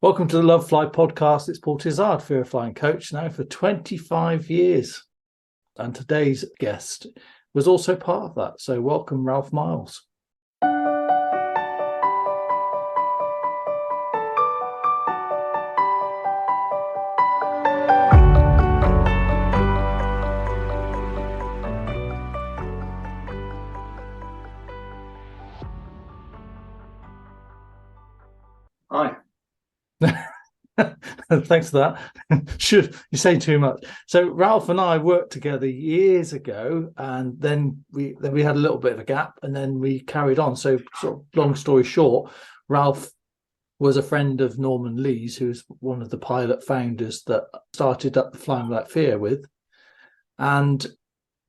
Welcome to the Lovefly podcast. It's Paul Tizard, fearofflying coach now for 25 years. And today's guest was also part of that. So welcome, Ralph Miles. Hi. Thanks for that. Should you say too much? So Ralph and I worked together years ago, and then we had a little bit of a gap, and then we carried on. So sort of long story short, Ralph was a friend of Norman Lee's, who's one of the pilot founders that started up the Flying Without Fear with. And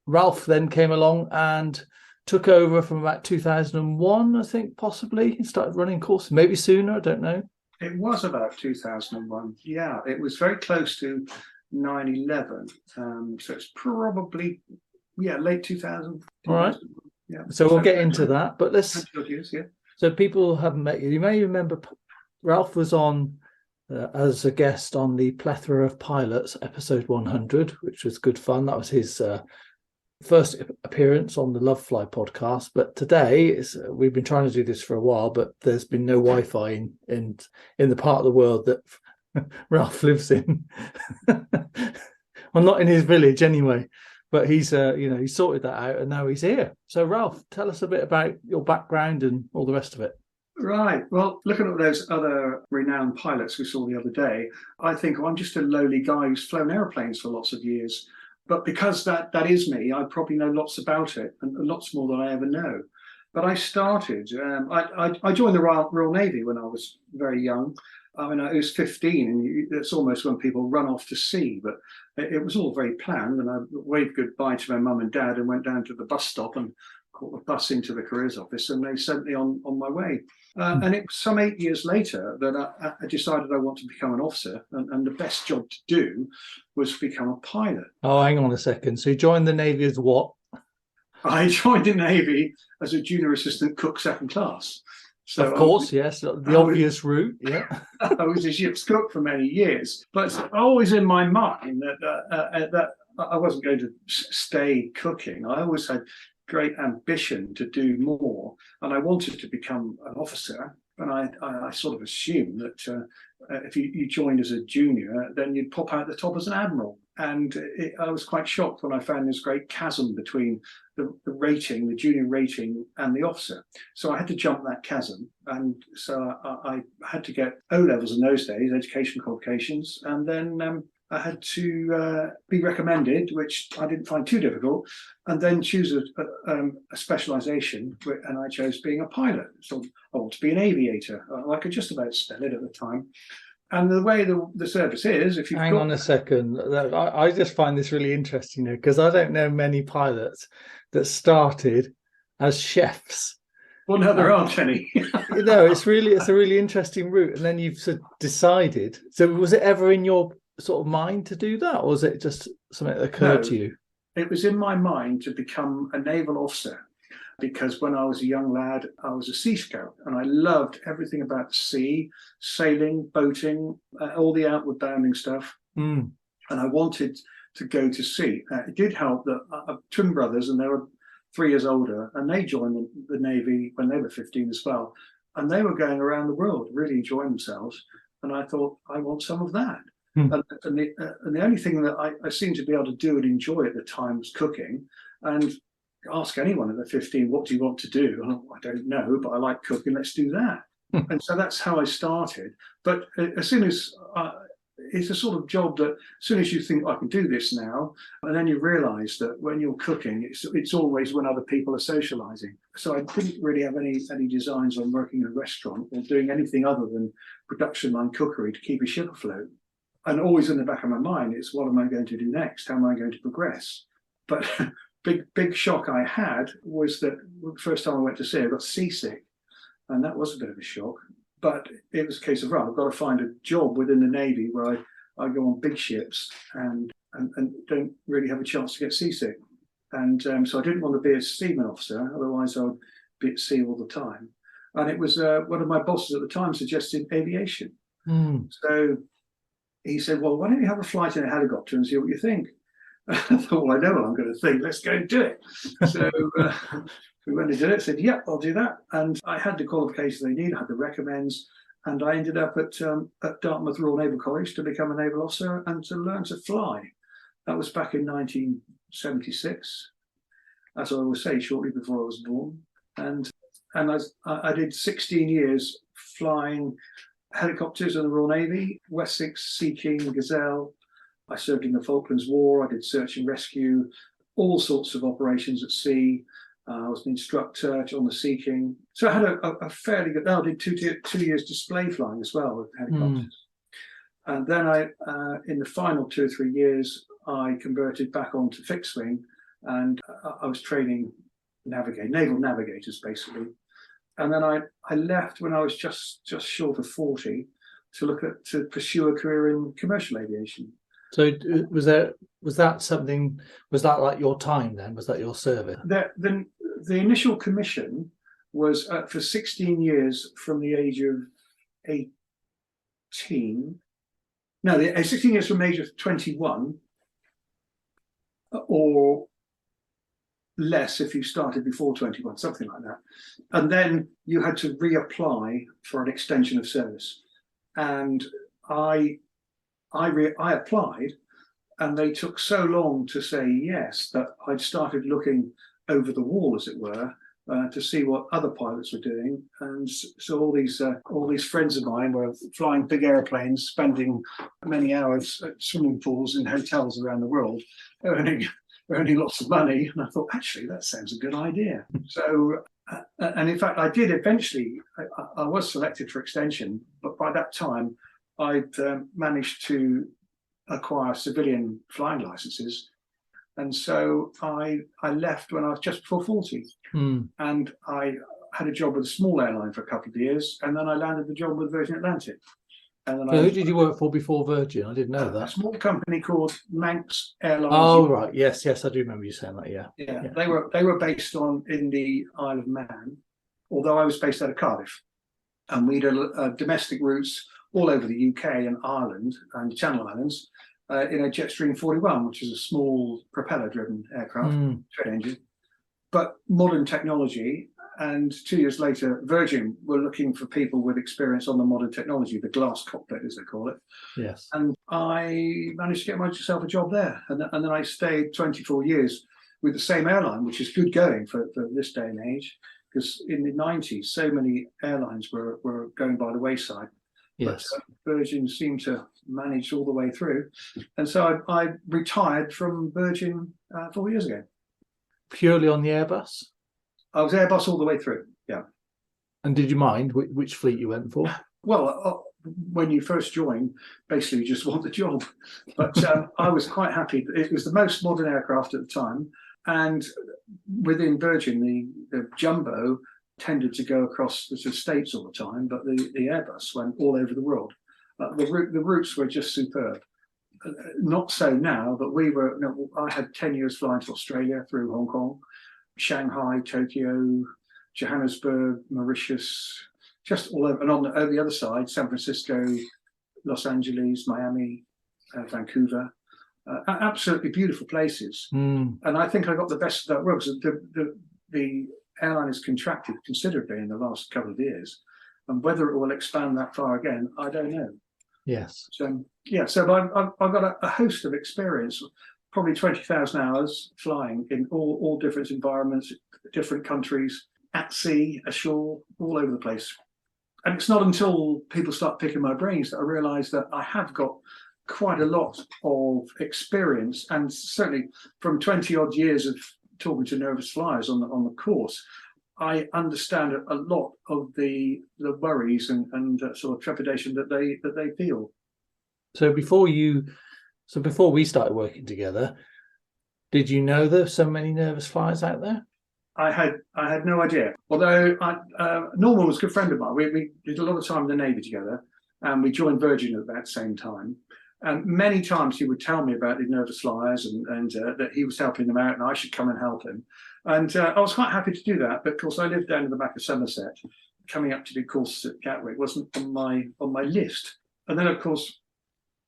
Ralph then came along and took over from about 2001, I think, possibly. He started running courses, maybe sooner, I don't know. It was about 2001. Yeah, it was very close to 9/11. So it's probably, late 2000. All right. Yeah. So we'll get into that. But let's. Years, yeah. So people haven't met you. You may remember Ralph was on as a guest on the Plethora of Pilots, episode 100, which was good fun. That was his first appearance on the Lovefly podcast. But today we've been trying to do this for a while, but there's been no Wi-Fi in the part of the world that Ralph lives in. Well, not in his village anyway, but he's he sorted that out and now he's here. So Ralph, tell us a bit about your background and all the rest of it. Right. Well, looking at those other renowned pilots we saw the other day, I think I'm just a lowly guy who's flown airplanes for lots of years. But because that is me, I probably know lots about it and lots more than I ever know. But I started, I joined the Royal Navy when I was very young. I mean, I was 15, and it's almost when people run off to sea. But it was all very planned, and I waved goodbye to my mum and dad and went down to the bus stop and caught the bus into the careers office, and they sent me on my way. And it was some 8 years later that I decided I want to become an officer, and the best job to do was become a pilot. Oh, hang on a second. So you joined the Navy as what? I joined the Navy as a junior assistant cook, second class. So of course, yes, the obvious route. Yeah, I was a ship's cook for many years, but it's always in my mind that I wasn't going to stay cooking. I always had great ambition to do more, and I wanted to become an officer. And I sort of assumed that if you joined as a junior, then you'd pop out the top as an admiral. And I was quite shocked when I found this great chasm between the rating, the junior rating, and the officer. So I had to jump that chasm. And so I had to get O-levels in those days, education qualifications, and then I had to be recommended, which I didn't find too difficult, and then choose a specialisation, and I chose being a pilot. So I want to be an aviator. I could just about spell it at the time. And the way the service is, if you hang on a second, I just find this really interesting because I don't know many pilots that started as chefs. Well, no, there aren't any. It's a really interesting route, and then you've sort of decided. So was it ever in your sort of mind to do that, or was it just something that occurred to you? It was in my mind to become a naval officer, because when I was a young lad, I was a sea scout, and I loved everything about the sea, sailing, boating, all the outward bounding stuff. And I wanted to go to sea. It did help that twin brothers, and they were 3 years older, and they joined the Navy when they were 15 as well. And they were going around the world, really enjoying themselves. And I thought, I want some of that. And the only thing that I seemed to be able to do and enjoy at the time was cooking. And ask anyone at the 15, what do you want to do? I don't know, but I like cooking, let's do that. And so that's how I started. But as soon as it's a sort of job that as soon as you think I can do this now, and then you realize that when you're cooking, it's always when other people are socializing. So I didn't really have any designs on working in a restaurant or doing anything other than production line cookery to keep a ship afloat. And always in the back of my mind, it's what am I going to do next? How am I going to progress? But big shock I had was that the first time I went to sea, I got seasick. And that was a bit of a shock. But it was a case of, right, I've got to find a job within the Navy where I go on big ships and don't really have a chance to get seasick. And so I didn't want to be a seaman officer, otherwise I would be at sea all the time. And it was one of my bosses at the time suggested aviation. So he said, well, why don't you have a flight in a helicopter and see what you think? I thought, well, I know what I'm going to think. Let's go and do it. So we went and did it. Said, yeah, I'll do that. And I had the qualifications they need. I had the recommends. And I ended up at Dartmouth Royal Naval College to become a naval officer and to learn to fly. That was back in 1976, as I always say, shortly before I was born. And I did 16 years flying helicopters in the Royal Navy, Wessex, Sea King, Gazelle. I served in the Falklands War. I did search and rescue, all sorts of operations at sea. I was an instructor on the Sea King. So I had a fairly good, I did 2 years display flying as well with helicopters. And then in the final 2 or 3 years, I converted back onto fixed wing, and I was training naval navigators basically. And then I left when I was just short of 40 to pursue a career in commercial aviation. So was that like your time then? Was that your service? The initial commission was for 16 years from the age of 18. No, 16 years from the age of 21, or less if you started before 21, something like that. And then you had to reapply for an extension of service. And I applied, and they took so long to say yes that I'd started looking over the wall, as it were, to see what other pilots were doing. And so all these friends of mine were flying big airplanes, spending many hours at swimming pools in hotels around the world, earning lots of money. And I thought, actually, that sounds a good idea. So, and in fact, I did eventually, I was selected for extension, but by that time, I'd managed to acquire civilian flying licenses. And so I left when I was just before 40. And I had a job with a small airline for a couple of years, and then I landed the job with Virgin Atlantic. And then who did you work for before Virgin? I didn't know that. A small company called Manx Airlines. Oh, right. Yes, I do remember you saying that, yeah. Yeah. They were based in the Isle of Man, although I was based out of Cardiff. And we did domestic routes all over the UK and Ireland and the Channel Islands in a Jetstream 41, which is a small propeller-driven aircraft, twin engine, but modern technology. And 2 years later, Virgin were looking for people with experience on the modern technology, the glass cockpit, as they call it. Yes. And I managed to get myself a job there. And then I stayed 24 years with the same airline, which is good going for this day and age, because in the 90s, so many airlines were going by the wayside. Yes. But Virgin seemed to manage all the way through. And so I retired from Virgin 4 years ago. Purely on the Airbus? I was Airbus all the way through, yeah. And did you mind which fleet you went for? Well, when you first join, basically you just want the job. But I was quite happy. It was the most modern aircraft at the time. And within Virgin, the Jumbo tended to go across the States all the time, but the Airbus went all over the world. The routes were just superb. Not so now, but I had 10 years flying to Australia through Hong Kong, Shanghai, Tokyo, Johannesburg, Mauritius, just all over. And on the other side, San Francisco, Los Angeles, Miami, Vancouver, absolutely beautiful places. And I think I got the best of that world, because the airline has contracted considerably in the last couple of years, and whether it will expand that far again, I don't know. Yes. So I've got a host of experience, probably 20,000 hours flying in all different environments, different countries, at sea, ashore, all over the place. And it's not until people start picking my brains that I realise that I have got quite a lot of experience, and certainly from 20 odd years of talking to nervous flyers on the course, I understand a lot of the worries and sort of trepidation that they feel. So before we started working together, did you know there were so many nervous flyers out there? I had no idea. Although Norman was a good friend of mine. We did a lot of time in the Navy together, and we joined Virgin at that same time. And many times he would tell me about the nervous flyers and that he was helping them out and I should come and help him. And I was quite happy to do that. But of course, I lived down in the back of Somerset. Coming up to do courses at Gatwick wasn't on my list. And then, of course,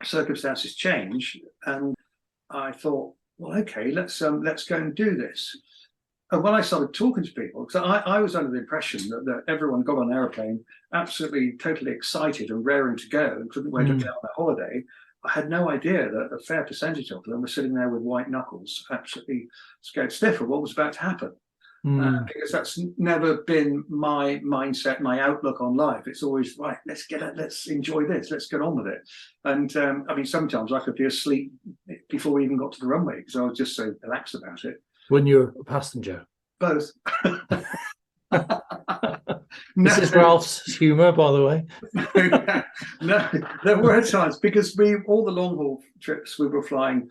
circumstances change, and I thought, well, okay, let's go and do this. And when I started talking to people, because I was under the impression that everyone got on an aeroplane absolutely, totally excited and raring to go and couldn't wait to get on their holiday. I had no idea that a fair percentage of them were sitting there with white knuckles, absolutely scared stiff of what was about to happen. Because that's never been my mindset, my outlook on life. It's always, right, let's enjoy this, let's get on with it. And I mean, sometimes I could be asleep before we even got to the runway because I was just so relaxed about it. When you're a passenger? Both. This is Ralph's humour, by the way. No, there were times, because all the long haul trips, we were flying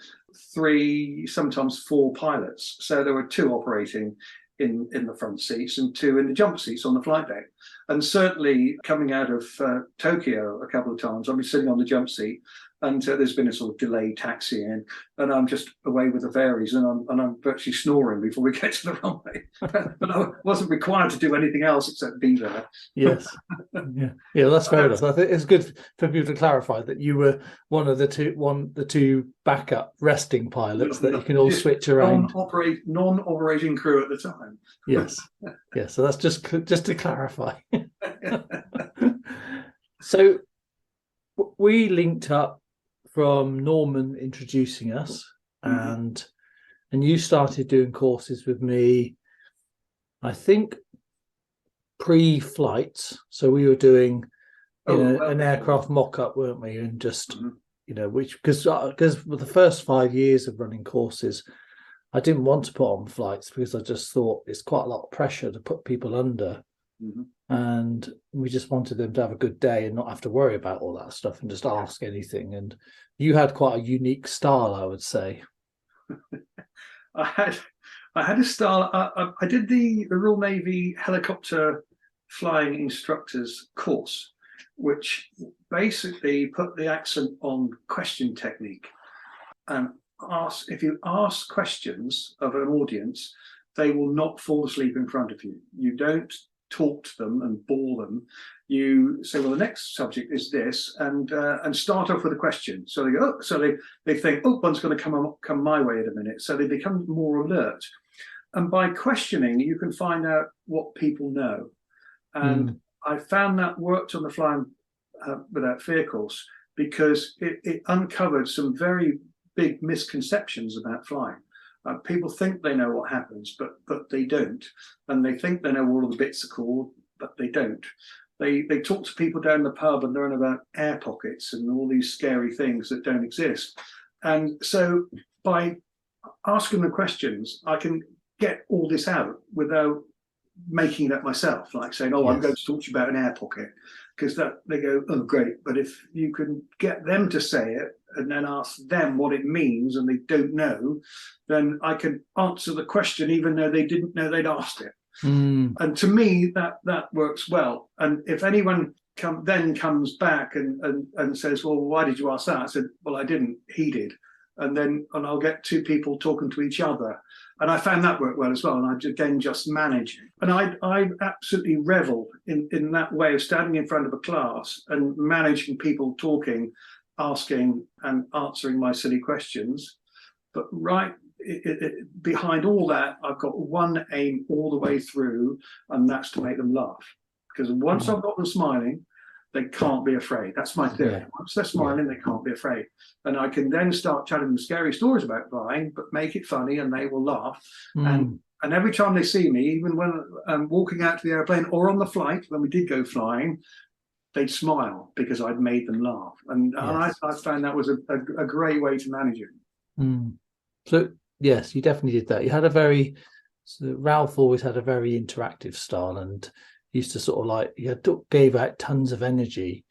3, sometimes 4 pilots. So there were 2 operating in the front seats and 2 in the jump seats on the flight deck. And certainly coming out of Tokyo a couple of times, I'll be sitting on the jump seat, and there's been a sort of delayed taxi in, and I'm just away with the fairies, and I'm virtually snoring before we get to the runway. But I wasn't required to do anything else except be there. Yes, yeah, that's fair enough. I think it's good for people to clarify that you were one of the two backup resting pilots that you can all switch around. Non-operating crew at the time. Yes, yeah. So that's just to clarify. So we linked up from Norman introducing us, and you started doing courses with me, I think, pre-flights. So we were doing an aircraft mock-up, weren't we? And just which because for the first 5 years of running courses, I didn't want to put on flights because I just thought it's quite a lot of pressure to put people under. And we just wanted them to have a good day and not have to worry about all that stuff and just ask anything. And you had quite a unique style, I would say. I had a style. I did the Royal Navy helicopter flying instructors course, which basically put the accent on question technique. And if you ask questions of an audience, they will not fall asleep in front of you. You don't talk to them and bore them. You say, well, the next subject is this, and start off with a question. So they go, they think, oh, one's going to come my way in a minute. So they become more alert. And by questioning, you can find out what people know. And I found that worked on the Flying Without Fear course, because it uncovered some very big misconceptions about flying. People think they know what happens, but they don't. And they think they know what all the bits are called, but they don't. They talk to people down the pub and learn about air pockets and all these scary things that don't exist. And so by asking the questions, I can get all this out without making it up myself, like saying, oh, I'm going to talk to you about an air pocket. Because they go, oh, great. But if you can get them to say it and then ask them what it means and they don't know, then I can answer the question even though they didn't know they'd asked it. And to me, that works well. And if anyone comes back and says, well, why did you ask that? I said, well, I didn't. He did. And I'll get 2 people talking to each other. And I found that worked well as well. And I, again, just manage. And I absolutely revel in that way of standing in front of a class and managing people talking, asking and answering my silly questions. But behind all that, I've got one aim all the way through, and that's to make them laugh. Because once I've got them smiling, they can't be afraid. That's my theory. Once they're smiling, they can't be afraid. And I can then start telling them scary stories about flying, but make it funny and they will laugh. And every time they see me, even when I'm walking out to the airplane or on the flight, when we did go flying, they'd smile because I'd made them laugh. And I found that was a great way to manage it. So, yes, you definitely did that. You had Ralph always had a very interactive style, and used to sort of gave out tons of energy.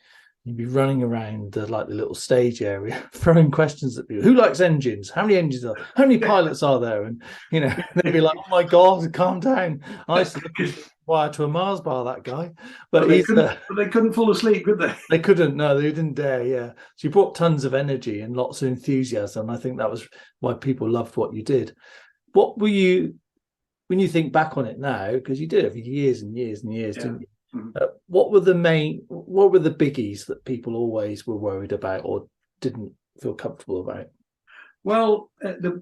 You'd be running around the little stage area throwing questions at people. Who likes engines? How many engines are there? How many pilots are there? And they'd be like, oh my god, calm down. I used to wire to a Mars bar, that guy. But they couldn't fall asleep, could they? They couldn't, no, they didn't dare. So you brought tons of energy and lots of enthusiasm. I think that was why people loved what you did. What were you, when you think back on it now, because you did it for years and years and years, didn't you? What were the biggies that people always were worried about or didn't feel comfortable about? Well, the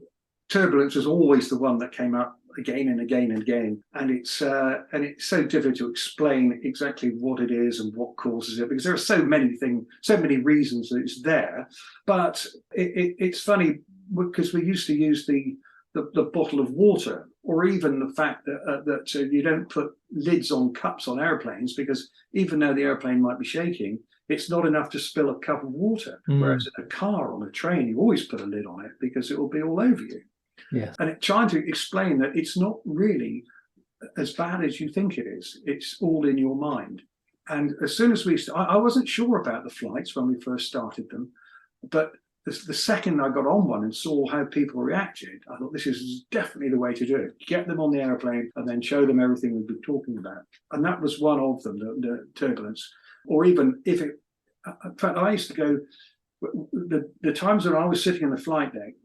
turbulence was always the one that came up again and again and again, and it's so difficult to explain exactly what it is and what causes it, because there are so many reasons that it's there. But it's funny because we used to use the bottle of water, or even the fact that you don't put lids on cups on airplanes, because even though the airplane might be shaking, it's not enough to spill a cup of water. Whereas in a car, on a train, you always put a lid on it because it will be all over you. Yes. And trying to explain that it's not really as bad as you think it is. It's all in your mind. And as soon as I wasn't sure about the flights when we first started them, but the second I got on one and saw how people reacted, I thought this is definitely the way to do it. Get them on the airplane and then show them everything we've been talking about. And that was one of them, the turbulence. Or even if it, in fact, I used to go, the times when I was sitting in the flight deck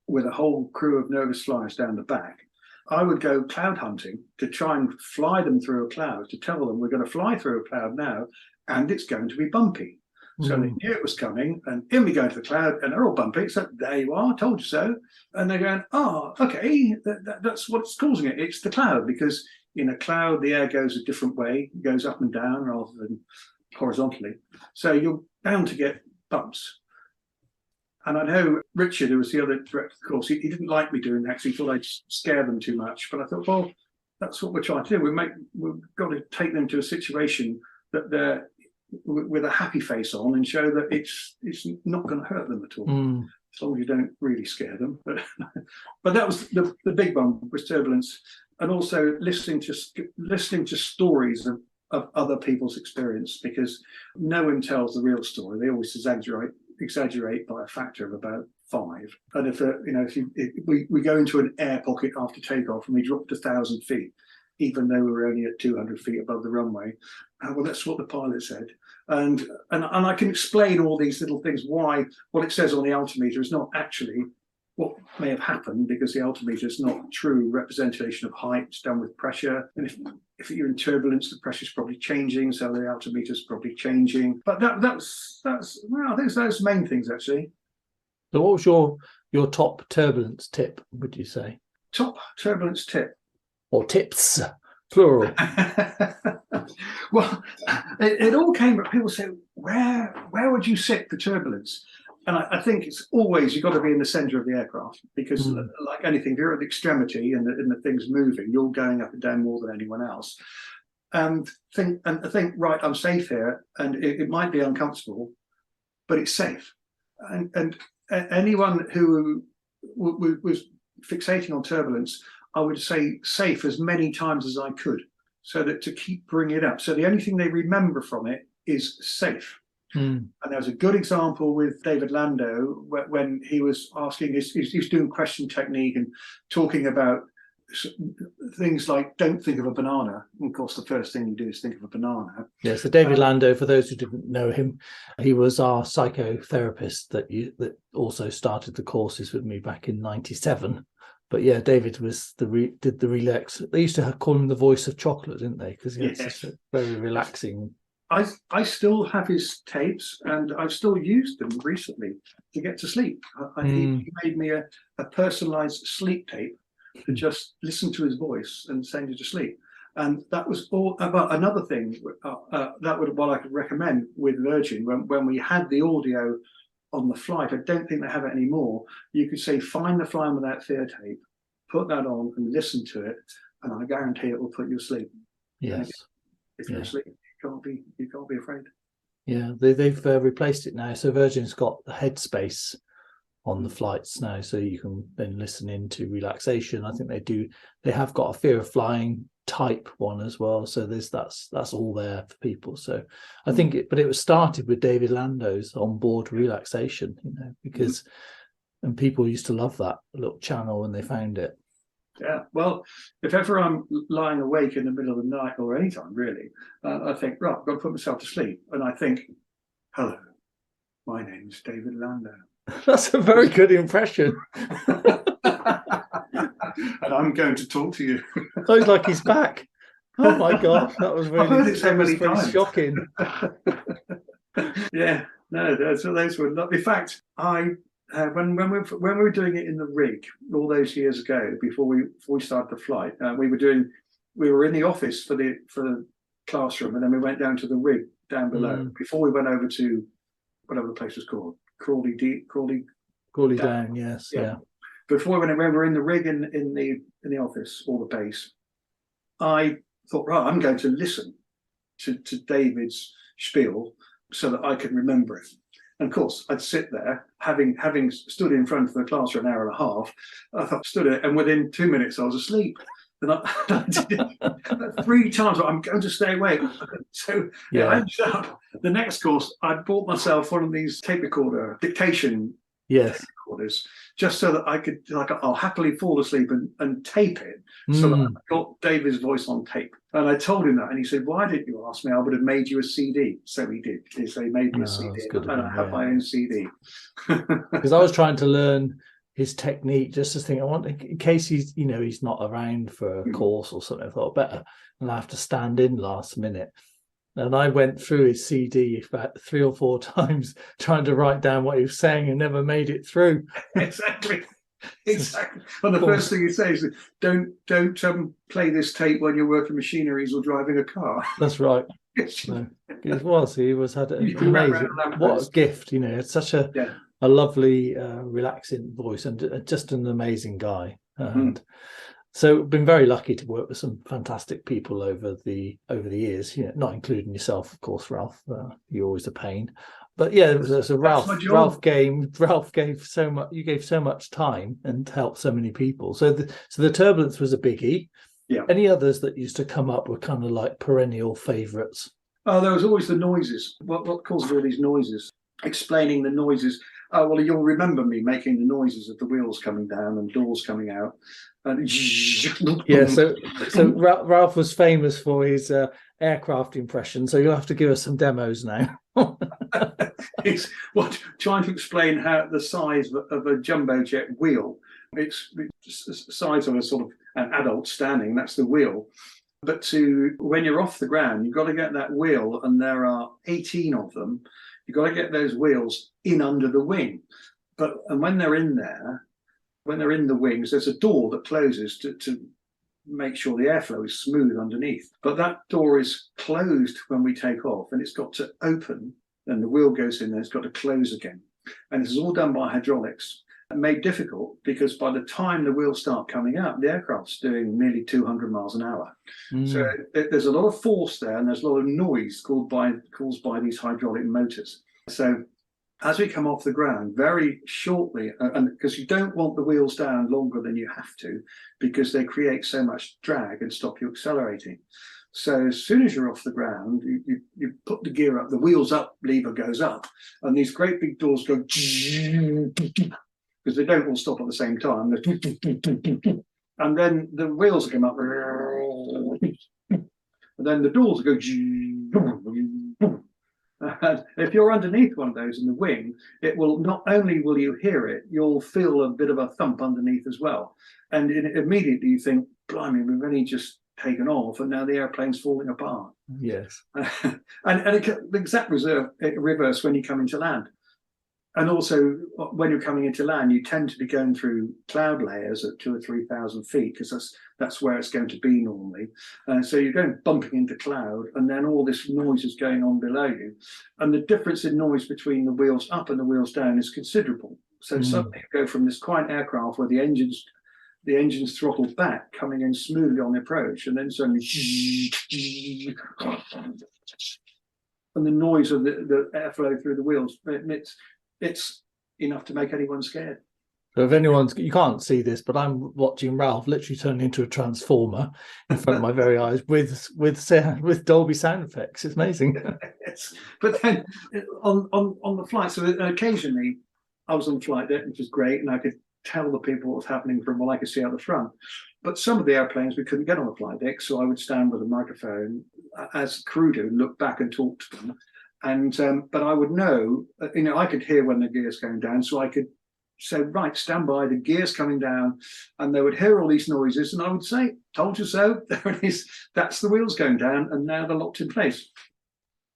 with a whole crew of nervous flyers down the back, I would go cloud hunting to try and fly them through a cloud, to tell them we're going to fly through a cloud now and it's going to be bumpy. So they knew it was coming, and in we go into the cloud, and they're all bumpy. So there you are, told you so. And they're going, oh, okay, that's what's causing it. It's the cloud, because in a cloud, the air goes a different way. It goes up and down rather than horizontally. So you're bound to get bumps. And I know Richard, who was the other director of the course, he didn't like me doing that because he thought I'd scare them too much. But I thought, well, that's what we're trying to do. We've got to take them to a situation that they're with a happy face on and show that it's not going to hurt them at all, as long as you don't really scare them. But that was the big one, was turbulence, and also listening to stories of other people's experience, because no one tells the real story. They always exaggerate by a factor of about 5. And if we go into an air pocket after takeoff and we drop to 1,000 feet, even though we were only at 200 feet above the runway. Well, that's what the pilot said. And I can explain all these little things, why what it says on the altimeter is not actually what may have happened, because the altimeter is not a true representation of height. It's done with pressure. And if you're in turbulence, the pressure is probably changing, so the altimeter is probably changing. But that's well, I think those main things, actually. So what was your top turbulence tip, would you say? Top turbulence tip? Or tips, plural. Well, it all came, but people say, where would you sit for turbulence? And I think it's always, you've got to be in the center of the aircraft, because like anything, if you're at the extremity and the thing's moving, you're going up and down more than anyone else. And think, right, I'm safe here, and it might be uncomfortable, but it's safe. And anyone who was fixating on turbulence, I would say safe as many times as I could, so that to keep bringing it up. So the only thing they remember from it is safe. And there was a good example with David Lando when he was asking, he was doing question technique and talking about things like, don't think of a banana. And of course, the first thing you do is think of a banana. Yeah, so David Lando, for those who didn't know him, he was our psychotherapist that also started the courses with me back in '97. But yeah, David was did the relax. They used to call him the voice of chocolate, didn't they? Because he had such a very relaxing. I still have his tapes, and I've still used them recently to get to sleep. He made me a personalized sleep tape to just listen to his voice and send you to sleep. And that was all about another thing that would what I could recommend with Virgin when we had the audio on the flight. I don't think they have it anymore. You could say, find the Flying Without Fear tape, put that on and listen to it, and I guarantee it will put you asleep. Yes. If you're asleep, you can't be afraid. Yeah, they've replaced it now. So Virgin's got the headspace on the flights now, so you can then listen into relaxation. I think they have got a fear of flying type one as well. So that's all there for people. So I think it was started with David Lando's onboard relaxation, because and people used to love that little channel when they found it. Yeah, well, if ever I'm lying awake in the middle of the night, or any time really, I think, right, I've got to put myself to sleep. And I think, hello, my name's David Lando. That's a very good impression. And I'm going to talk to you. Sounds like he's back. Oh my God, that was I've heard really, it so that was many very times. shocking. Yeah, no, those were not. In fact, I when we were doing it in the rig all those years ago, before we started the flight, we were in the office for the classroom, and then we went down to the rig down below before we went over to whatever the place was called, Crawley Down, yes, yeah. yeah. Before when we were in the rig in the office or the base, I thought, right, I'm going to listen to David's spiel so that I can remember it. And of course, I'd sit there, having stood in front of the class for an hour and a half. I thought, stood it, and within 2 minutes, I was asleep. And I did it 3 times. I'm going to stay awake. So I ended up the next course. I bought myself one of these tape recorder dictation tape recorders, just so that I could, I'll happily fall asleep and tape it, so that I got David's voice on tape. And I told him that, and he said, "Why didn't you ask me? I would have made you a CD." So he did. So he made me a CD, and I have my own CD. Because I was trying to learn his technique, just to think, I want, in case he's not around for a course or something, I thought better, and I have to stand in last minute. And I went through his CD about 3 or 4 times trying to write down what he was saying and never made it through. Exactly. And the first thing he says is, don't play this tape when you're working machineries or driving a car. That's right. No, he had an amazing, what a gift, it's such a lovely, relaxing voice, and just an amazing guy. And so been very lucky to work with some fantastic people over the years, not including yourself, of course, Ralph. You're always a pain. But yeah, so Ralph gave so much. You gave so much time and helped so many people. So the turbulence was a biggie. Yeah. Any others that used to come up were kind of like perennial favourites? Oh, there was always the noises. What caused all these noises? Explaining the noises. Oh, well, you'll remember me making the noises of the wheels coming down and doors coming out. Yeah, so Ralph was famous for his aircraft impression. So you'll have to give us some demos now. It's trying to explain how the size of a jumbo jet wheel. It's the size of a sort of an adult standing. That's the wheel. But when you're off the ground, you've got to get that wheel, and there are 18 of them. You've got to get those wheels in under the wing. And when they're in there, when they're in the wings, there's a door that closes to make sure the airflow is smooth underneath. But that door is closed when we take off, and it's got to open, and the wheel goes in there, it's got to close again. And this is all done by hydraulics. Made difficult because by the time the wheels start coming out, the aircraft's doing nearly 200 miles an hour. So there's a lot of force there, and there's a lot of noise caused by these hydraulic motors. So as we come off the ground very shortly, and because you don't want the wheels down longer than you have to, because they create so much drag and stop you accelerating. So as soon as you're off the ground, you put the gear up, the wheels up lever goes up, and these great big doors go, because they don't all stop at the same time. And then the wheels come up, and then the doors go. And if you're underneath one of those in the wing, it will not only will you hear it, you'll feel a bit of a thump underneath as well. And immediately you think, blimey, we've only just taken off, and now the airplane's falling apart. Yes. and the exact reverse when you come into land. And also, when you're coming into land, you tend to be going through cloud layers at 2,000 or 3,000 feet, because that's where it's going to be normally. So you're going bumping into cloud, and then all this noise is going on below you. And the difference in noise between the wheels up and the wheels down is considerable. So suddenly you go from this quiet aircraft where the engine's throttled back, coming in smoothly on the approach, and then suddenly, and the noise of the airflow through the wheels, it's enough to make anyone scared. So if you can't see this, but I'm watching Ralph literally turn into a transformer in front of my very eyes with Dolby sound effects. It's amazing. Yes. But then on the flight, so occasionally I was on the flight deck, which was great, and I could tell the people what was happening from what I could see out the front. But some of the airplanes we couldn't get on the flight deck, so I would stand with a microphone, as crew do, and look back and talk to them. And but I would know, I could hear when the gear's going down, so I could say, right, stand by, the gear's coming down, and they would hear all these noises, and I would say, told you so, there it is, that's the wheels going down, and now they're locked in place.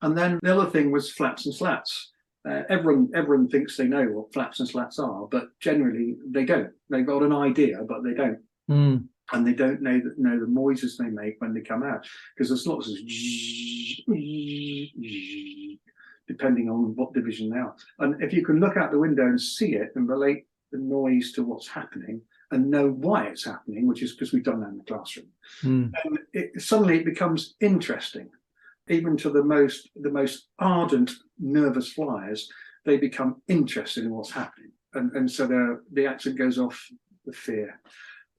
And then the other thing was flaps and slats. Everyone thinks they know what flaps and slats are, but generally they don't. They've got an idea, but they don't. And they don't know the noises they make when they come out, because there's lots of depending on what division they are. And if you can look out the window and see it and relate the noise to what's happening and know why it's happening, which is because we've done that in the classroom, and suddenly it becomes interesting. Even to the most ardent, nervous flyers, they become interested in what's happening, and so the accent goes off the fear.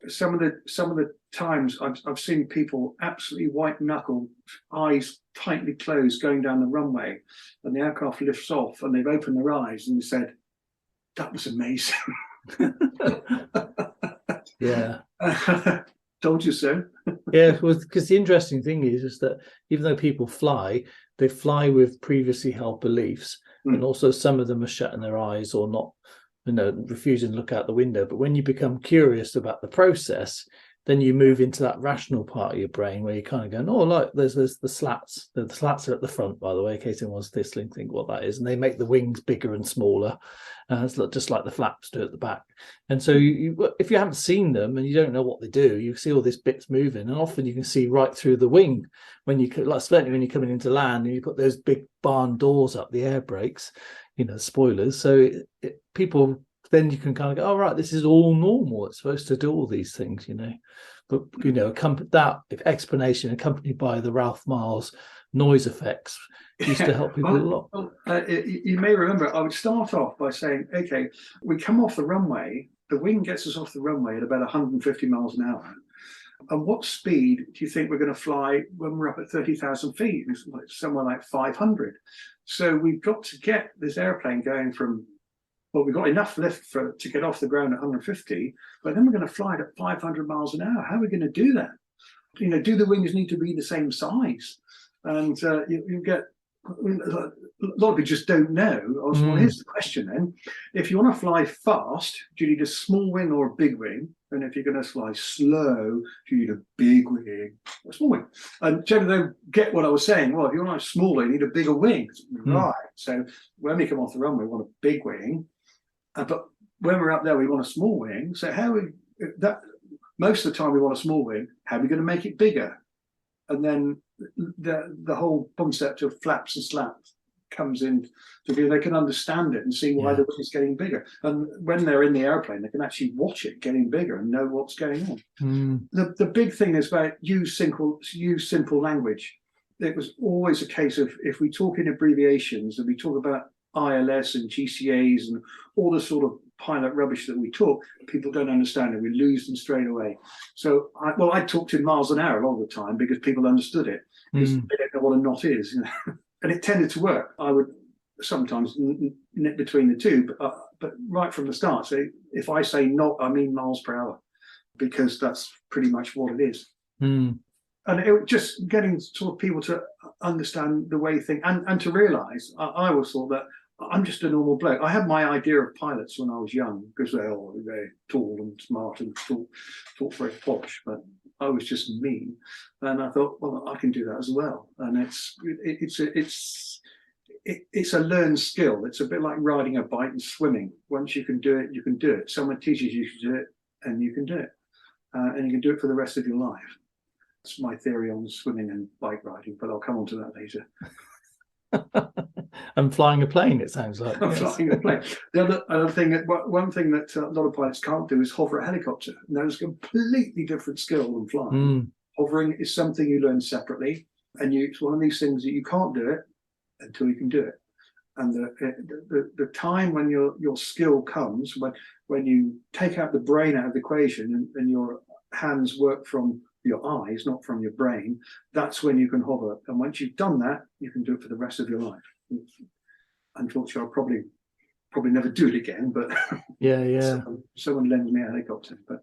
Some of the times I've seen people absolutely white knuckle, eyes tightly closed, going down the runway, and the aircraft lifts off, and they've opened their eyes and said, "That was amazing." Yeah. Told you so. Yeah, well, because the interesting thing is that even though people fly, they fly with previously held beliefs, and also some of them are shutting their eyes or not, refusing to look out the window. But when you become curious about the process, then you move into that rational part of your brain where you're kind of going, oh, like there's the slats. The slats are at the front, by the way, in case anyone's listening, think what that is. And they make the wings bigger and smaller. It's just like the flaps do at the back. And so if you haven't seen them and you don't know what they do, you see all these bits moving, and often you can see right through the wing when especially when you're coming into land and you put those big barn doors up, the air brakes, spoilers. So people, then you can kind of go, oh, right, this is all normal. It's supposed to do all these things, But, that explanation accompanied by the Ralph Miles noise effects used to help people a lot. You may remember, I would start off by saying, okay, we come off the runway, the wind gets us off the runway at about 150 miles an hour. And what speed do you think we're going to fly when we're up at 30,000 feet? It's somewhere like 500. So we've got to get this airplane going from, well, we've got enough lift to get off the ground at 150, but then we're going to fly it at 500 miles an hour. How are we going to do that? Do the wings need to be the same size? And you get, a lot of people just don't know. Well, here's the question then. If you want to fly fast, do you need a small wing or a big wing? And if you're going to fly slow, do you need a big wing or a small wing? And generally they get what I was saying. Well, if you want to smaller, you need a bigger wing. Right. So when we come off the runway, we want a big wing. But when we're up there, we want a small wing. So most of the time we want a small wing. How are we going to make it bigger? And then the whole concept of flaps and slats comes in to be, they can understand it and see why the wing is getting bigger. And when they're in the airplane, they can actually watch it getting bigger and know what's going on. The big thing is about use simple language. It was always a case of, if we talk in abbreviations and we talk about ILS and GCAs and all the sort of pilot rubbish that we talk, people don't understand it. We lose them straight away. So I talked in miles an hour a lot of the time because people understood it, because they don't know what a knot is, and it tended to work. I would sometimes nip between the two, but right from the start, so if I say knot, I mean miles per hour, because that's pretty much what it is. And it just getting sort of people to understand the way things, and to realise, I always thought that I'm just a normal bloke. I had my idea of pilots when I was young, because they're all very tall and smart and talk very posh, but I was just me, and I thought, well, I can do that as well. And it's a learned skill. It's a bit like riding a bike and swimming. Once you can do it, you can do it. Someone teaches you to do it, and you can do it, and you can do it for the rest of your life. That's my theory on swimming and bike riding, but I'll come on to that later. And flying a plane, it sounds like. Flying a plane. The other thing, one thing that a lot of pilots can't do is hover a helicopter. And that is a completely different skill than flying. Hovering is something you learn separately, and it's one of these things that you can't do it until you can do it. And the time when your skill comes, when you take out the brain out of the equation and your hands work from your eyes, not from your brain, that's when you can hover. And once you've done that, you can do it for the rest of your life. Unfortunately, I'll probably never do it again, but someone lends me a helicopter. But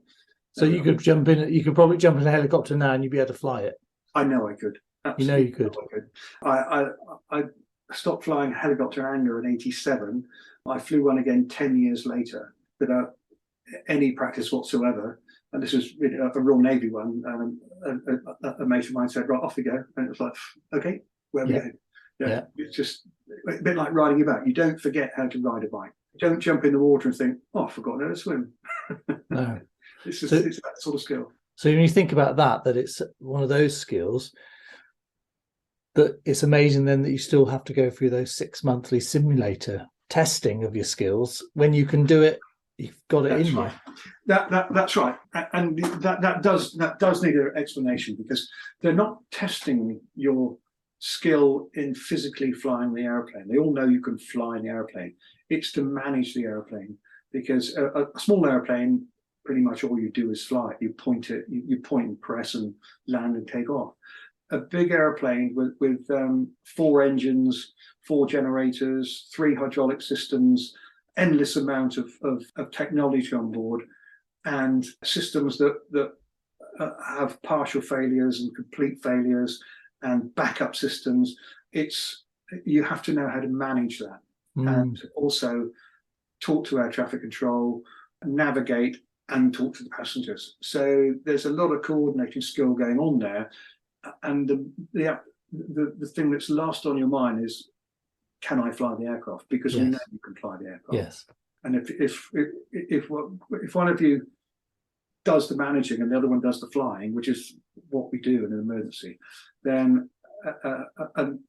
so you could jump in. You could probably jump in a helicopter now, and you'd be able to fly it. I know I could. Absolutely, you could. I stopped flying helicopter in anger in '87. I flew one again 10 years later, without any practice whatsoever. And this was a Royal Navy one. A mate of mine said, right, off we go. And it was like, okay, where are we going? Yeah. It's just a bit like riding a bike. You don't forget how to ride a bike. You don't jump in the water and think, oh, I forgot how to swim. No. It's that sort of skill. So when you think about that it's one of those skills that it's amazing then that you still have to go through those 6 monthly simulator testing of your skills when you can do it. You've got it in you. That's right, and that does need an explanation, because they're not testing your skill in physically flying the airplane. They all know you can fly an airplane. It's to manage the airplane, because a small airplane, pretty much all you do is fly. You point it, you point and press and land and take off. A big airplane with 4 engines, 4 generators, 3 hydraulic systems, endless amount of technology on board, and systems that have partial failures and complete failures and backup systems. You have to know how to manage that, and also talk to air traffic control, navigate, and talk to the passengers. So there's a lot of coordinating skill going on there, and the thing that's last on your mind is, can I fly the aircraft? Because we know you can fly the aircraft. Yes. And if one of you does the managing and the other one does the flying, which is what we do in an emergency, then and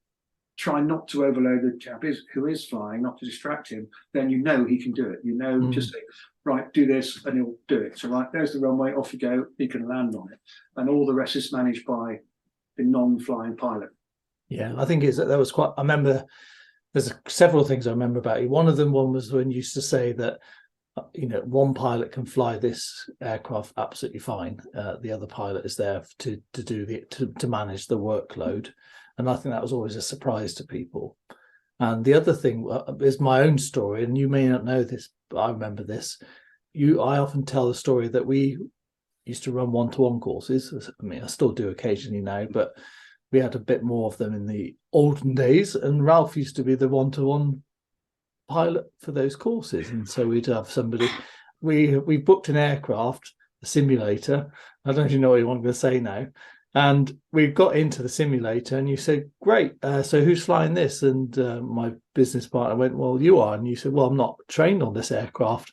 try not to overload the chap who is flying, not to distract him, then you know he can do it. You know, just say, right, do this, and he'll do it. So right, there's the runway, off you go, he can land on it. And all the rest is managed by the non-flying pilot. Yeah, I think that was quite, I remember there's several things I remember about you. One was when you used to say that, one pilot can fly this aircraft absolutely fine. The other pilot is there to manage the workload. And I think that was always a surprise to people. And the other thing is my own story, and you may not know this, but I remember this. I often tell the story that we used to run one-to-one courses. I mean, I still do occasionally now, but we had a bit more of them in the olden days, and Ralph used to be the one-to-one pilot for those courses. And so we'd have somebody, we booked an aircraft, a simulator. I don't know if you know what you want to say now. And we got into the simulator, and you said, great, so who's flying this? And my business partner went, well, you are. And you said, well, I'm not trained on this aircraft.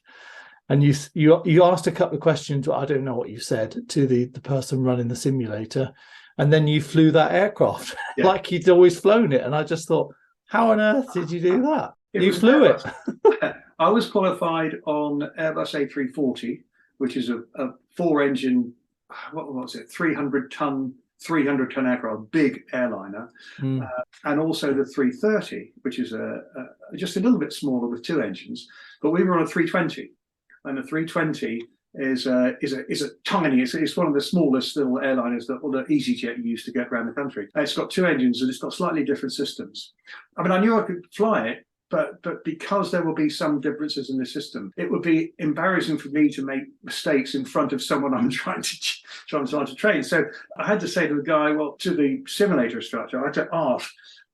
And you asked a couple of questions, I don't know what you said, to the person running the simulator. And then you flew that aircraft like you'd always flown it. And I just thought, how on earth did you do that? You flew it. I was qualified on Airbus A340, which is a 4-engine, what was it, 300-ton aircraft, big airliner, and also the 330, which is just a little bit smaller with 2 engines. But we were on a 320, and the 320 is a tiny. It's one of the smallest little airliners that EasyJet used to get around the country. It's got 2 engines, and it's got slightly different systems. I mean, I knew I could fly it, but because there will be some differences in the system, it would be embarrassing for me to make mistakes in front of someone I'm trying to train. So I had to say to the guy, to the simulator instructor, I had to ask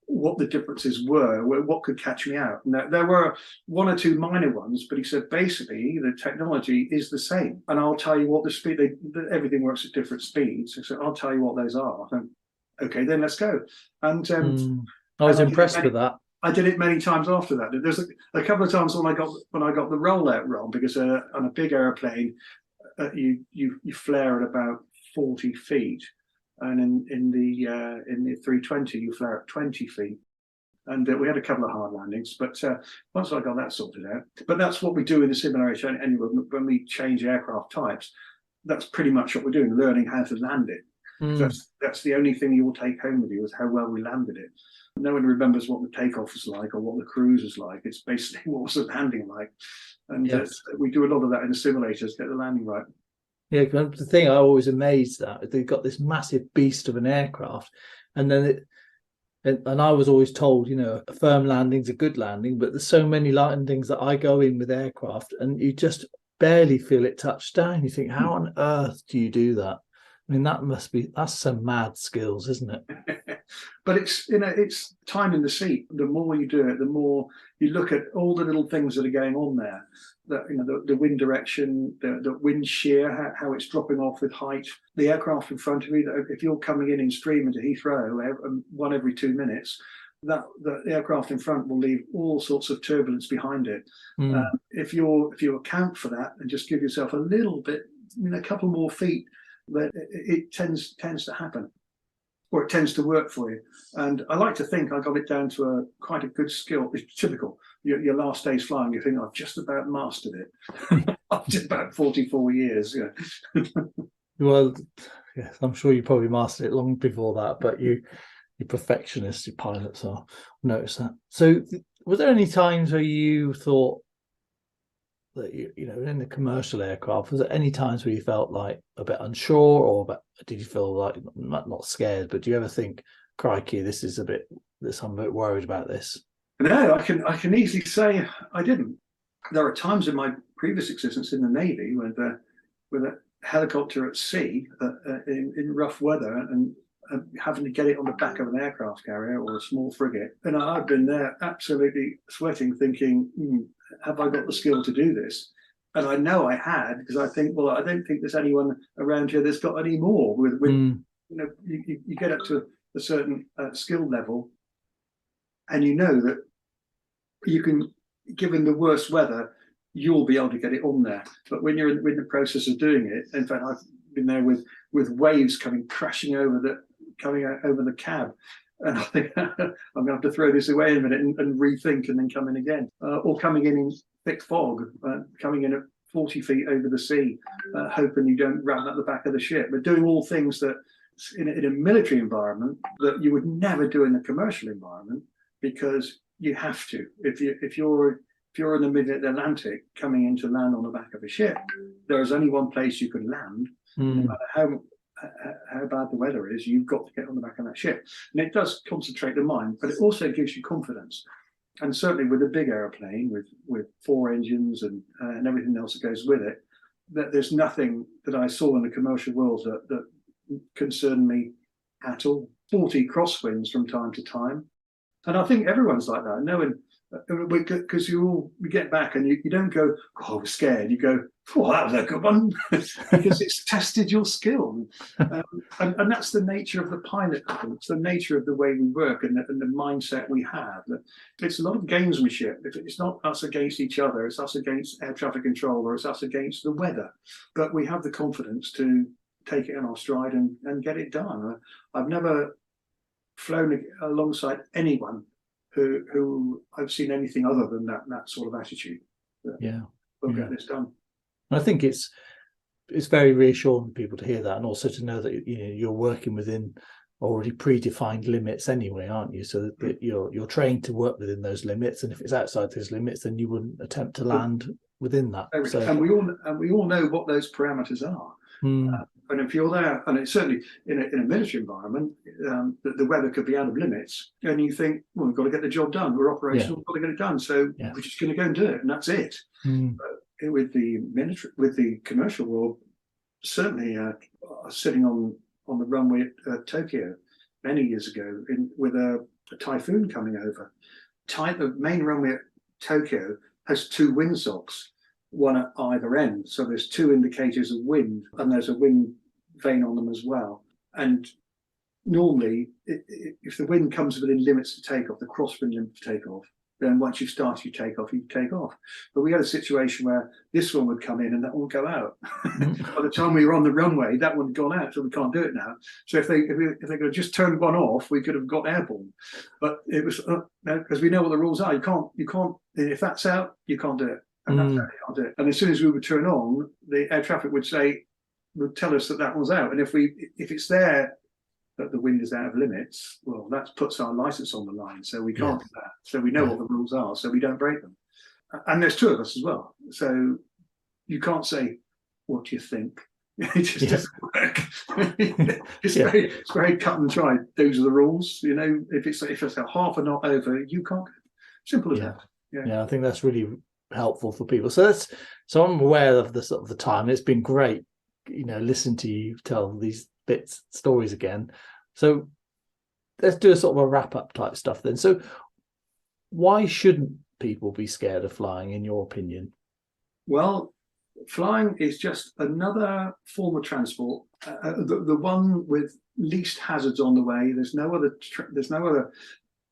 what the differences were, what could catch me out. And there were 1 or 2 minor ones, but he said basically the technology is the same, and I'll tell you what the speed. Everything works at different speeds, so I'll tell you what those are. And, okay, then let's go. And I was impressed with that. I did it many times after that. There's a couple of times when I got the rollout wrong, because on a big airplane, you flare at about 40 feet, and in the 320 you flare at 20 feet. And we had a couple of hard landings, but once I got that sorted out. But that's what we do in the simulator anyway. When we change aircraft types, that's pretty much what we're doing, learning how to land it. That's the only thing you'll take home with you, is how well we landed it. No one remembers what the takeoff was like or what the cruise was like. It's basically what was the landing like. And we do a lot of that in the simulators, get the landing right. Yeah, the thing I always amazed at, they've got this massive beast of an aircraft, and then and I was always told, a firm landing's a good landing, but there's so many landings that I go in with aircraft and you just barely feel it touch down. You think, how on earth do you do that? I mean, that's some mad skills, isn't it? But it's time in the seat. The more you do it, the more you look at all the little things that are going on there. The wind direction, the wind shear, how it's dropping off with height, the aircraft in front of you. If you're coming in stream into Heathrow, one every 2 minutes, that the aircraft in front will leave all sorts of turbulence behind it. If you account for that and just give yourself a little bit, a couple more feet, that it tends to happen, or it tends to work for you. And I like to think I got it down to quite a good skill. It's typical. Your last day's flying, you think, I've just about mastered it. After about 44 years. Well, yes, I'm sure you probably mastered it long before that, but you're perfectionists, you pilots are. Notice that. So were there any times where you thought that in the commercial aircraft, was there any times where you felt like a bit unsure, or did you feel like not scared, but do you ever think, crikey, I'm a bit worried about this? No, I can easily say I didn't. There are times in my previous existence in the Navy with a helicopter at sea in rough weather and having to get it on the back of an aircraft carrier or a small frigate. And I've been there absolutely sweating, thinking, have I got the skill to do this? And I know I had, because I think, well, I don't think there's anyone around here that's got any more. You get up to a certain skill level, and you know that you can, given the worst weather, you'll be able to get it on there. But when you're in the process of doing it, in fact, I've been there with waves crashing over the cab, and I think I'm going to have to throw this away in a minute and rethink and then come in again, or coming in thick fog, coming in at 40 feet over the sea, hoping you don't ram at the back of the ship, but doing all things that in a military environment that you would never do in a commercial environment, because you have to. If you're in the mid-Atlantic coming in to land on the back of a ship, there is only one place you can land. No matter how bad the weather is, you've got to get on the back of that ship. And it does concentrate the mind, but it also gives you confidence. And certainly with a big airplane with 4 engines and everything else that goes with it, that there's nothing that I saw in the commercial world that concerned me at all. 40 crosswinds from time to time. And I think everyone's like that, knowing, because you get back and you don't go, oh, we're scared. You go, oh, that was a good one, because it's tested your skill. And that's the nature of the pilot. It's the nature of the way we work and the mindset we have. It's a lot of gamesmanship. It's not us against each other. It's us against air traffic control, or it's us against the weather. But we have the confidence to take it in our stride and get it done. I've never flown alongside anyone who I've seen anything other than that sort of attitude. We'll get this done. I think it's very reassuring for people to hear that, and also to know that you're working within already predefined limits anyway, aren't you? So that you're trained to work within those limits, and if it's outside those limits, then you wouldn't attempt to land within that. And we all know what those parameters are. And if you're there, and it's certainly in a military environment, the weather could be out of limits, and you think, well, we've got to get the job done. We're operational, we've got to get it done. So we're just going to go and do it, and that's it. But with the commercial world, certainly sitting on the runway at Tokyo many years ago with a typhoon coming over. The main runway at Tokyo has 2 windsocks, one at either end. So there's 2 indicators of wind, and there's a wind vane on them as well. And normally, if the wind comes within limits to take off, the crosswind limit to take off, then once you start, you take off. But we had a situation where this one would come in and that one would go out. By the time we were on the runway, that one had gone out, so we can't do it now. So if they could have just turned one off, we could have got airborne. But it was because we know what the rules are. You can't. If that's out, you can't do it. And that's how you can't do it. And as soon as we would turn on, the air traffic would tell us that was out. And if it's there that the wind is out of limits, well, that puts our license on the line. So we can't do that. So we know what the rules are, so we don't break them. And there's 2 of us as well. So you can't say, what do you think? It just doesn't work. It's very cut and dry. Those are the rules. If it's a half a knot over, you can't. Simple as that. Yeah, I think that's really helpful for people. So I'm aware of the time. It's been great, listening to you tell these stories again. So let's do a sort of a wrap up type stuff then. So why shouldn't people be scared of flying, in your opinion? Well, flying is just another form of transport, the one with least hazards on the way. There's no other.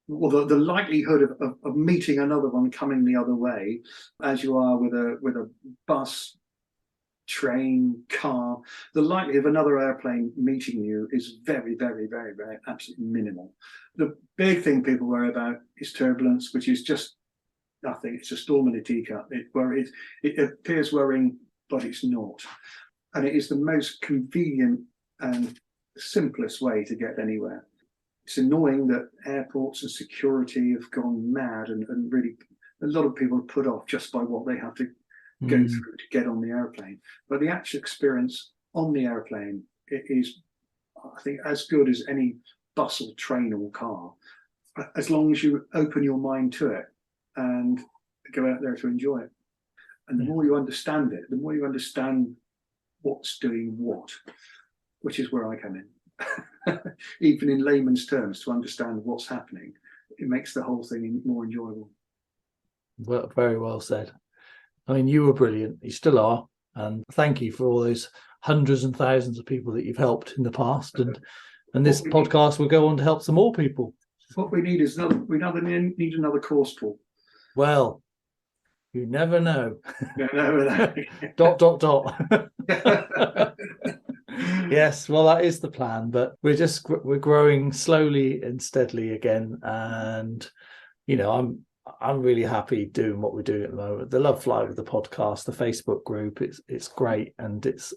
Well, the likelihood of meeting another one coming the other way, as you are with a bus, train, car, the likelihood of another airplane meeting you is very, very, very, very absolutely minimal. The big thing people worry about is turbulence, which is just nothing. It's a storm in a teacup. It appears worrying, but it's not. And it is the most convenient and simplest way to get anywhere. It's annoying that airports and security have gone mad, and really a lot of people are put off just by what they have to go through to get on the airplane. But the actual experience on the airplane is, I think, as good as any bus or train or car, as long as you open your mind to it and go out there to enjoy it. And the more you understand it, the more you understand what's doing what, which is where I come in. Even in layman's terms, to understand what's happening, it makes the whole thing more enjoyable. Well, very well said. I mean, you were brilliant. You still are. And thank you for all those hundreds and thousands of people that you've helped in the past. And this podcast will go on to help some more people. What we need is need another course, Paul. Well, you never know. You never ... Yes, well, that is the plan, but we're growing slowly and steadily again, and I'm really happy doing what we're doing at the moment. The Love Fly with the podcast, the Facebook group, it's great, and it's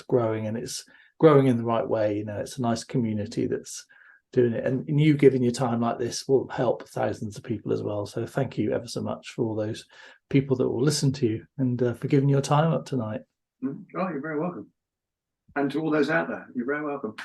growing, and it's growing in the right way. It's a nice community that's doing it, and you giving your time like this will help thousands of people as well. So thank you ever so much for all those people that will listen to you, and for giving your time up tonight. Oh, you're very welcome. And to all those out there, you're very welcome.